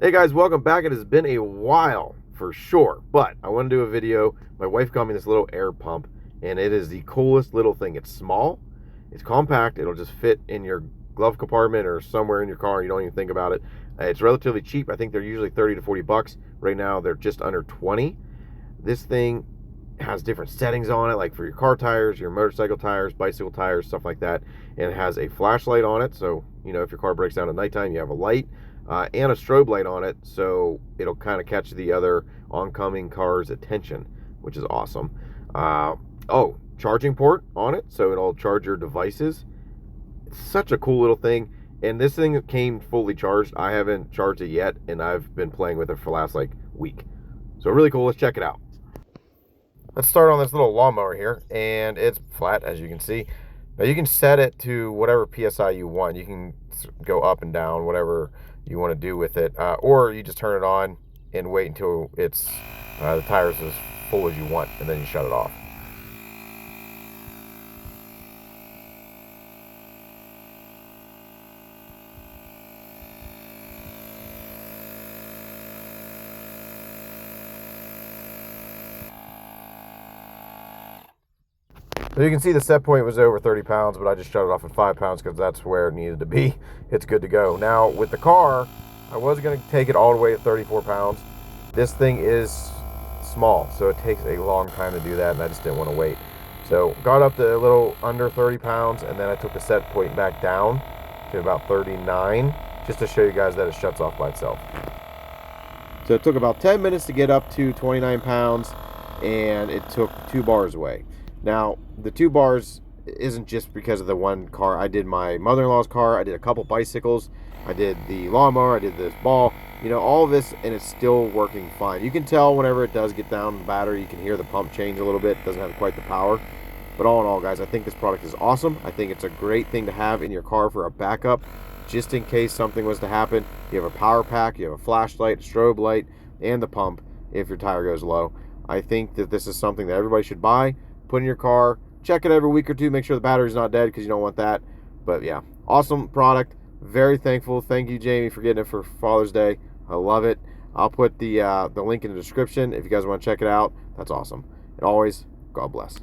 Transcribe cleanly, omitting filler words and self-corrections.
Hey guys, welcome back. It has been a while for sure, but I want to do a video. My wife got me this little air pump, and it is the coolest little thing. It's small, it's compact, it'll just fit in your glove compartment or somewhere in your car. You don't even think about it. It's relatively cheap. I think they're usually 30 to 40 bucks. Right now, they're just under 20. This thing has different settings on it, like for your car tires, your motorcycle tires, bicycle tires, stuff like that. And it has a flashlight on it, so if your car breaks down at nighttime, you have a light. And a strobe light on it, so it'll kind of catch the other oncoming car's attention, which is awesome. Charging port on it, so it'll charge your devices. It's such a cool little thing, and this thing came fully charged. I haven't charged it yet, and I've been playing with it for the last week. So really cool. Let's check it out. Let's start on this little lawnmower here, and it's flat, as you can see. Now you can set it to whatever PSI you want. You can go up and down, whatever you want to do with it, or you just turn it on and wait until it's the tires as full as you want, and then you shut it off. So you can see the set point was over 30 pounds, but I just shut it off at 5 pounds because that's where it needed to be. It's good to go. Now, with the car, I was going to take it all the way at 34 pounds. This thing is small, so it takes a long time to do that, and I just didn't want to wait. So got up to a little under 30 pounds, and then I took the set point back down to about 39, just to show you guys that it shuts off by itself. So it took about 10 minutes to get up to 29 pounds, and it took 2 bars away. Now, the 2 bars isn't just because of the one car. I did my mother-in-law's car, I did a couple bicycles, I did the lawnmower, I did this ball, all of this, and it's still working fine. You can tell whenever it does get down the battery, you can hear the pump change a little bit. It doesn't have quite the power. But all in all, guys, I think this product is awesome. I think it's a great thing to have in your car for a backup, just in case something was to happen. You have a power pack, you have a flashlight, a strobe light, and the pump if your tire goes low. I think that this is something that everybody should buy. Put in your car, check it every week or two, make sure the battery's not dead because you don't want that. But yeah, awesome product. Very thankful. Thank you, Jamie, for getting it for Father's Day. I love it. I'll put the link in the description if you guys want to check it out. That's awesome. And always, God bless.